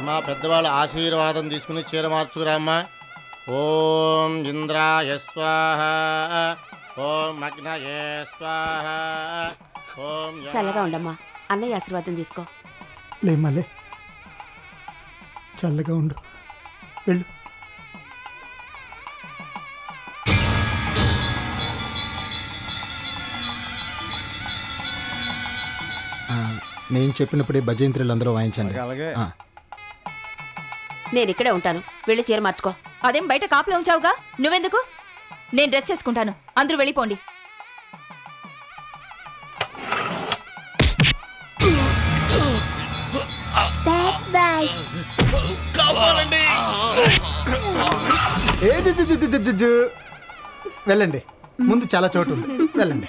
మా పెద్దవాళ్ళ ఆశీర్వాదం తీసుకుని చీర మార్చుకురామ్మా. ఓం ఇంద్రాయ స్వాహ, ఓం అగ్నయే స్వాహ, ఓం. చల్లగా ఉండమ్మా, అన్నయ్య ఆశీర్వాదం తీసుకో. లేమ్మలే, చల్లగా ఉండు, వెళ్ళు. నేను చెప్పినప్పుడే భజంత్రులు అందరూ వాయించండి. నేను ఇక్కడే ఉంటాను, వెళ్ళి చీర మార్చుకో. అదేం బయట కాపులో ఉంచావుగా, నువ్వెందుకు? నేను డ్రెస్ చేసుకుంటాను, అందరూ వెళ్ళిపోండి. వెళ్ళండి, ముందు చాలా చోటు ఉంది, వెళ్ళండి.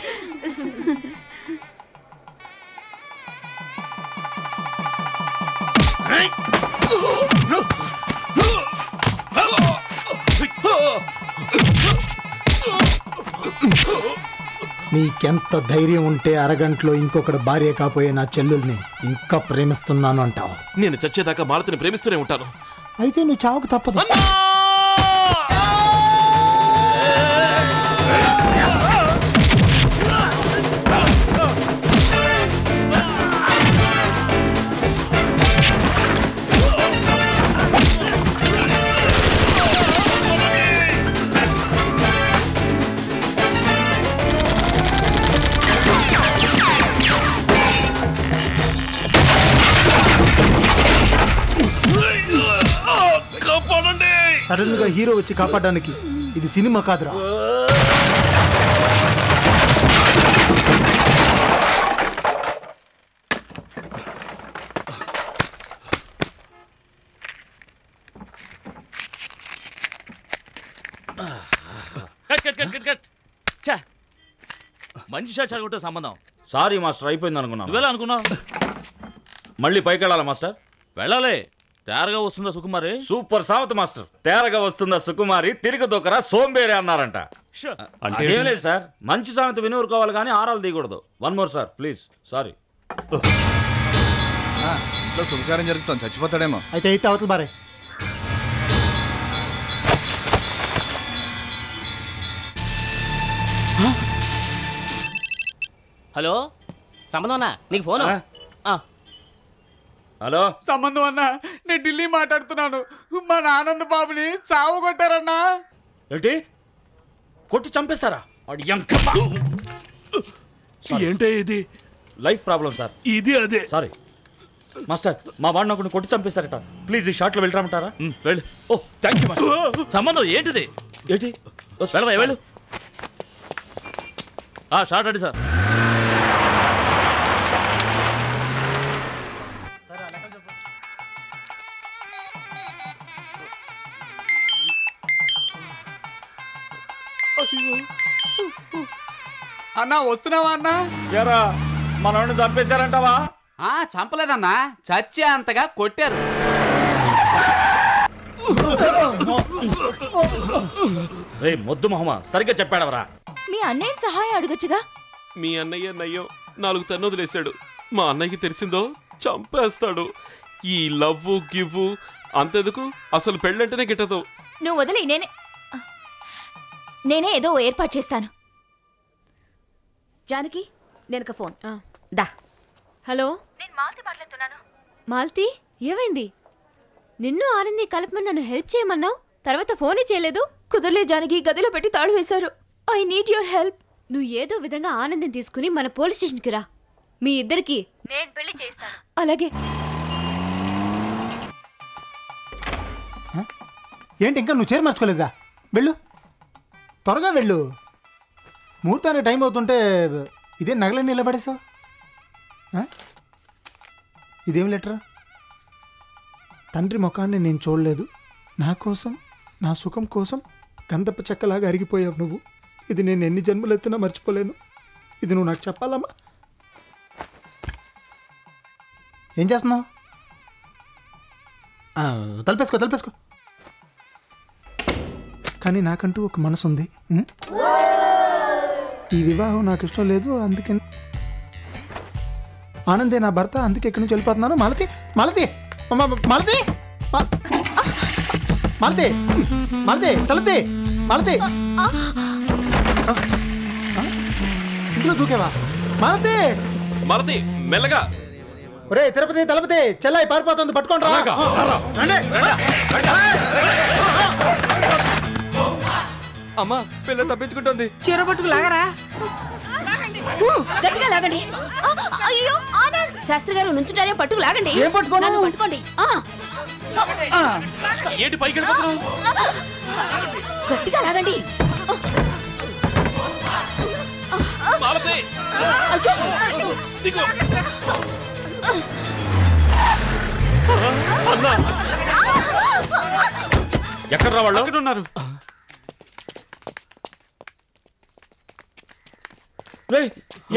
నీకెంత ధైర్యం ఉంటే అరగంటలో ఇంకొకటి భార్య కాపోయే నా చెల్లుల్ని ఇంకా ప్రేమిస్తున్నాను అంటావు? నేను చచ్చేదాకా మాలతిని ప్రేమిస్తూనే ఉంటాను. అయితే నువ్వు చావుకు తప్పదు. సడన్ గా హీరో వచ్చి కాపాడడానికి ఇది సినిమా కాదురా. మంచి షాట్ కొట్టే సంబంధం. సారీ మాస్టర్, అయిపోయింది అనుకున్నాను. నువ్వెలా అనుకున్నావు? మళ్ళీ పైకి వెళ్ళాలా మాస్టర్? వెళ్ళాలి. తేరగా వస్తుందా సుకుమారి? Super సావత్ master. తేరగా వస్తుందా సుకుమారి, తిరిగి దొక్కరా సోంబేరి అన్నారంట. ఏం లేదు సార్, మంచి సామెత వినూరుకోవాలి కానీ ఆరాలు తీయకూడదు. One more sir please. Sorry. శుభకార్యం జరుగుతాం, చచ్చిపోతాడేమో. అయితే అవతల బారే. హలో సంబంధం అన్నా, నీకు ఫోన్. హలో సంబంధం అన్నా, నేను ఢిల్లీ మాట్లాడుతున్నాను. మా నానంద బాబుని చావు కొట్టారన్నా. ఏంటి, కొట్టి చంపేశారా? ఏంటే ఇది? Life problem sir. ఇది అదే. సారీ మాస్టర్, మా వాడిని ఒకరిని కొట్టి చంపేశారట. ప్లీజ్ ఈ షాట్లో వెళ్ళరామంటారా? వెళ్ళు. ఓ థ్యాంక్ యూ మాస్టర్. సంబంధం ఏంటిది? ఏంటి? వెళ్ళు. షార్ట్ అండి సార్. అన్నా వస్తున్నావా అన్నా? ఎరా మనోడిని చంపేశారంటావా? చంపలేదన్నా, చచ్చే అంతగా కొట్టారు. మొద్దు మొహమ సరిగ్గా చెప్పాడవరా? మీ అన్నయ్య సహాయం అడగచ్చుగా. మీ అన్నయ్య నయ్యో 4 తన్ను వదిలేశాడు. మా అన్నయ్యకి తెలిసిందో చంపేస్తాడు. ఈ లవ్ గివ్ అంతెందుకు, అసలు పెళ్ళంటేనే గిట్టదు. నువ్వు వదిలి, నేనే ఏదో ఏర్పాటు చేస్తాను. జానకి, నేను ఫోన్ దా. హలో, నేను మాల్తి మాట్లాడుతున్నాను. మాల్తి, ఏమైంది? నిన్ను ఆనంది కలపమని నన్ను హెల్ప్ చేయమన్నావు, తర్వాత ఫోనే చేయలేదు. కుదరలే జానకి, గదిలో పెట్టి తాడు వేశారు. I need your help. నువ్వు ఏదో విధంగా ఆనందం తీసుకుని మన పోలీస్ స్టేషన్కి రా. మీ ఇద్దరికి నేను పెళ్లి చేస్తాను. అలాగే. ఏంటి ఇంకా నువ్వు చీర మార్చుకోలేదా? వెళ్ళు, త్వరగా వెళ్ళు. ముహూర్తానికి టైం అవుతుంటే ఇదే నగలని నిలబడేసావు. ఇదేం లెటరా? తండ్రి ముఖాన్ని నేను చూడలేదు, నా కోసం, నా సుఖం కోసం గంధపు చెక్కలాగా అరిగిపోయావు నువ్వు. ఇది నేను ఎన్ని జన్మలెత్తినా మర్చిపోలేను. ఇది నువ్వు నాకు చెప్పాలమ్మా. ఏం చేస్తున్నావు? తలపేసుకో. కానీ నాకంటూ ఒక మనసు ఉంది. ఈ వివాహం నాకు ఇష్టం లేదు, అందుకని ఆనందే నా భర్త, అందుకే ఇక్కడి నుంచి వెళ్ళిపోతున్నాను. మాలతి మాలతి మాలతి మాలతి మాలతి తలతి మాలతి ఇంట్లో దూకేవా మాలతి? మాలతి మెల్లగా. ఒరే తిరుపతి తలపతి చెల్లాయి పారిపోతుంది, పట్టుకోండి రా. అమ్మా పిల్ల తప్పించుకుంటుంది. చీర పట్టుకు లాగరా, గట్టిగా లాగండి. అయ్యో శాస్త్రి గారు నుంచుంటారే, పట్టుకు లాగండి. ఏం పట్టుకోను? పట్టుకోండి. ఏంటి పైకి వెళ్ళిపోతున్నావు? గట్టిగా లాగండి. మాలతి దిగు. అన్నా ఎక్కడ రా వాళ్ళు? అక్కడ ఉన్నారు.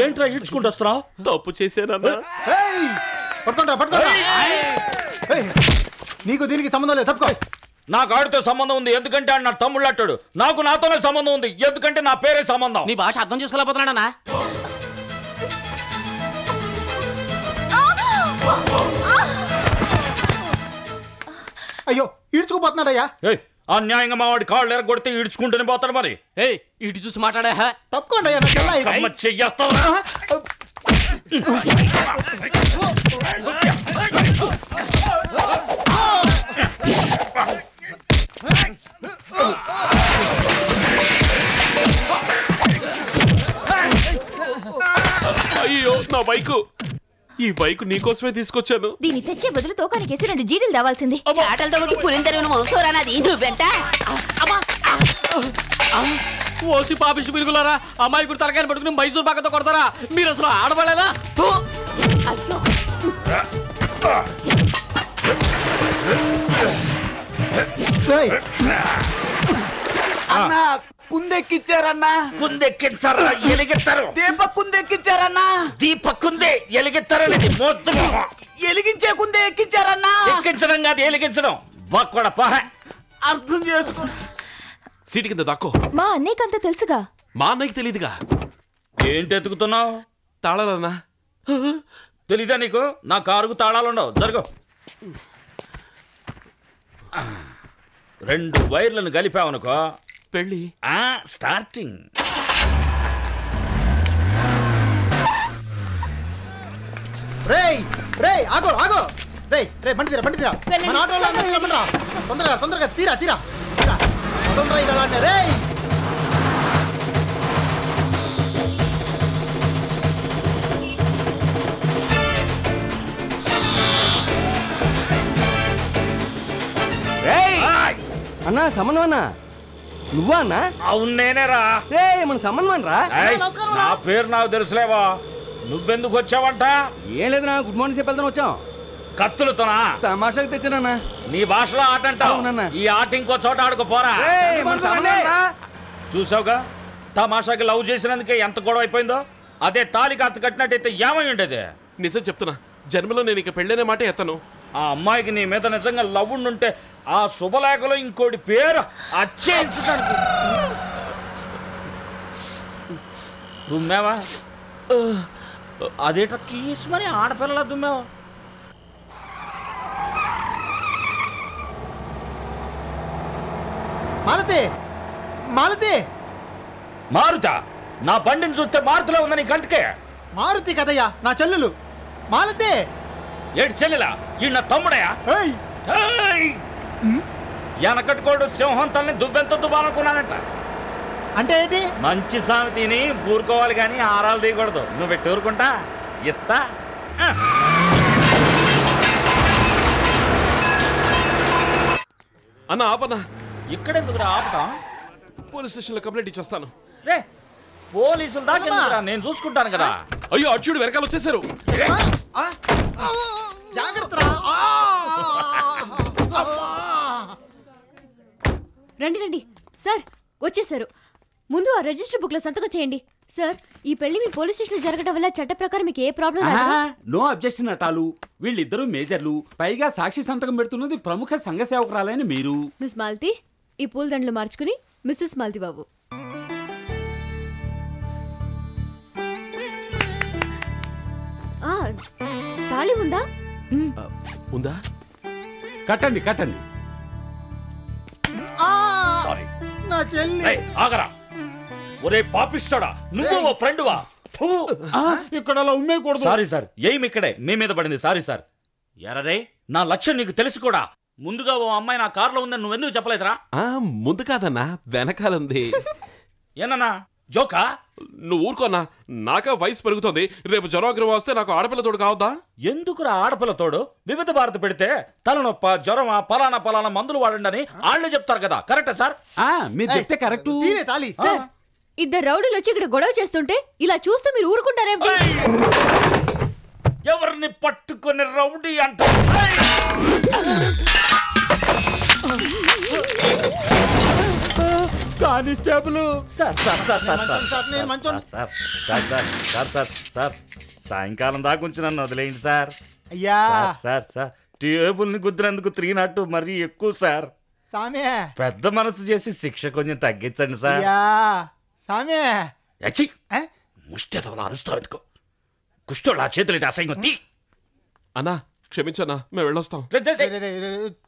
ఏంట్రా ఈడ్చుకుంటూ వస్తున్నావు? తప్పు చేశానన్నా. పట్టుకుంటా పట్టుకుంటా. నీకు దీనికి సంబంధం లేదు, తప్పుకో. నాకు ఆడితో సంబంధం ఉంది, ఎందుకంటే ఆయన నా తమ్ముళ్ళు అట్టాడు. నాకు నాతోనే సంబంధం ఉంది, ఎందుకంటే నా పేరే సంబంధం. నీ భాష అర్థం చేసుకోలేకపోతున్నాడన్నా. అయ్యో ఈడ్చుకుపోతున్నాడయ్యా. అన్యాయంగా మా వాడి కాళ్ళు ఎరగొడితే ఈడ్చుకుంటూనే పోతాడు. మరి ఇటు చూసి మాట్లాడా. తప్పుకోండి అయ్యా, నా చెల్లాయి. చెయ్యేస్తావా? అయ్యో నా బైకు. ఈ బైకు నీకోసమే తీసుకొచ్చాను. దీన్ని తెచ్చే బదులు తోకానికేసి 2 జీడీలు దావాల్సింది. ఆటలతో బట్టి పులిందరు వంశోరానది నువ్వెంట. ఓసి పాపిష్టి పిలుగులారా, అమ్మాయి కూడా తలకాయలు పట్టుకుని మైసూర్ పాకతో కొడతారా? మీరు అసలు ఆడబడలేదా? అన్నా కుందెక్కిచ్చారన్నా. కుందెక్కించారా? ఎలిగిస్తారు. దీప కుందెక్కిచ్చారన్నా. దీపక్కుందే ఎలిగిస్తారనేది మొత్తం. ఎలిగించే కుందే ఎక్కించారన్నా. ఎక్కించడం కాదు, ఎలిగించడం. బక్కడ పహ అర్థం చేసుకో. సీటు కింద దాక్కో. మా అన్నయ్యకంతా తెలుసుగా. మా అన్నయ్యకి తెలీదుగా. ఏంటి ఎత్తుకుతున్నావు? తాళాలన్నా. తెలీదా నీకు? నా కారుకు తాళాలుండవు. జరుగు. 2 వైర్లను కలిపావనుకో పెళ్ళి స్టార్టింగ్. రేయ్ రేయ్ ఆగో ఆగో. రేయ్ రే బండి తీరా, బండి తీరా. మన ఆటోలో అందరూ రమ్మనరా. తొందరగా తొందరగా తీరా తీరా. తొందరగా ఇవ్వాలంటే రేయ్. అన్నా సంబంధం అన్నా. నువ్వా అన్నా? అవును నేనేరా. మన సంబంధం అనరా? నా పేరు నాకు తెలుసులేవా. నువ్వెందుకు వచ్చావంట? ఏం లేదునా, గుడ్ మార్నింగ్ చెప్పేద్దాం వచ్చాం. కత్తులతోనా? తమాషాకి తెచ్చానన్నా. నీ భాషలో ఆట అంటావు. ఈ ఆట ఇంకో చోట ఆడుకోపోరా. చూసావుగా, తమాషాకి లవ్ చేసినందుకే ఎంత గొడవ అయిపోయిందో. అదే తాళి కాస్త కట్టినట్టయితే ఏమై ఉండేది. నిజం చెప్తున్నా, జన్మలో నేను ఇక పెళ్ళనే మాట ఎత్తను. ఆ అమ్మాయికి నీ మీద నిజంగా లవ్ ఉండుంటే ఆ శుభలేఖలో ఇంకోటి పేరు అచ్చేయించడానికి. దుమ్మావా? అదేట కీస్ మరి ఆడపిల్లలా దుమ్మావా? మాలతి మాలతి. మారుతా? నా బండిని చూస్తే మారుతిలో ఉందని కంటికే. మారుతి కదయ్యా, నా చెల్లెలు మాలతి. ఏడు చెల్లెలా? ఈ నా తమ్ముడయా? వెనకట్టుకోడు సింహం తల్ని దువ్వెంత దువ్వాలనుకున్నానంట. అంటే ఏంటి? మంచి సామెతీని ఊరుకోవాలి కానీ ఆరాలు తీయకూడదు. నువ్వు పెట్టి ఊరుకుంటా ఇస్తా. అన్న ఆపన్నా. ఇక్కడెందుకురా ఆపుతా? పోలీస్ స్టేషన్లో కంప్లైంట్ ఇచ్చేస్తాను. రే పోలీసులు దాకా నేను చూసుకుంటాను కదా. అయ్యో అర్జునుడు వెనకాల వచ్చేసారు. రండి రండి సార్, వచ్చేసారు. ముందు ఆ రిజిస్టర్ బుక్ లో సంతకం చేయండి. సార్, ఈ పెళ్లి మీ పోలీస్ స్టేషన్ జరగడం వల్ల చట్ట ప్రకారం మీకు ఏ ప్రాబ్లం రాదు. నో అబ్జెక్షన్ అటాలు. వీళ్ళిద్దరూ మేజర్లు, పైగా సాక్షి సంతకం పెడుతున్నది ప్రముఖ సంఘ సేవకురాలైన మీరు. మిస్ మాల్తి, ఈ పూలదండలు మార్చుకుని మిస్సెస్ మాల్తి బాబు. తాళి ఉందా? ఉందా? కట్టండి కట్టండి. సారీ. నా చెల్లి. ఏయ్, ఆగరా. ఒరే పాపిస్తాడా, నువ్వు ఓ ఫ్రెండ్వా? ఇక్కడ అలా ఉమ్మేయకూడదు. సారీ సార్, ఏం ఇక్కడే మీ మీద పడింది. Sorry sir. ఎరరే, నా లక్ష్యం నీకు తెలుసు కూడా. ముందుగా ఓ అమ్మాయి నా కారులో ఉందని నువ్వెందుకు చెప్పలేదురా? ముందు కాదన్నా, వెనకాలంది. ఏనన్నా జోకా? నువ్వు ఊరుకోన్నా, నాకా వయసు పెరుగుతుంది. రేపు జ్వరం వస్తే నాకు ఆడపిల్ల తోడు కావద్దా? ఎందుకురా ఆడపిల్ల తోడు? వివిధ భారతి పెడితే తలనొప్ప, జ్వరమా, పలానా మందులు వాడండి అని వాళ్ళే చెప్తారు కదా. కరెక్టా సార్? మీరు చెప్తే కరెక్ట్. సార్, ఇద్దరు రౌడీలు వచ్చి ఇక్కడ గొడవ చేస్తుంటే ఇలా చూస్తూ మీరు ఊరుకుంటారేమిటి? ఎవరిని పట్టుకొని రౌడీ అంట? కానిస్టేబుల్ సార్ సాయంకాలం దాకా ఉంచి నన్ను వదిలేయండి సార్. అయ్యా సార్ టేబుల్ ని గుద్దినందుకు 302 మరీ ఎక్కువ సార్. సామే పెద్ద మనసు చేసి శిక్ష కొంచెం తగ్గించండి సార్. సామే ముష్టెదవలా అరుస్తావు ఎందుకో? కుష్టోళ్ళు ఆ చేతులు అసహ్యం తీ. అన్నా క్షమించన్నా, మేము వెళ్ళొస్తాం.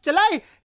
చెల్లాయి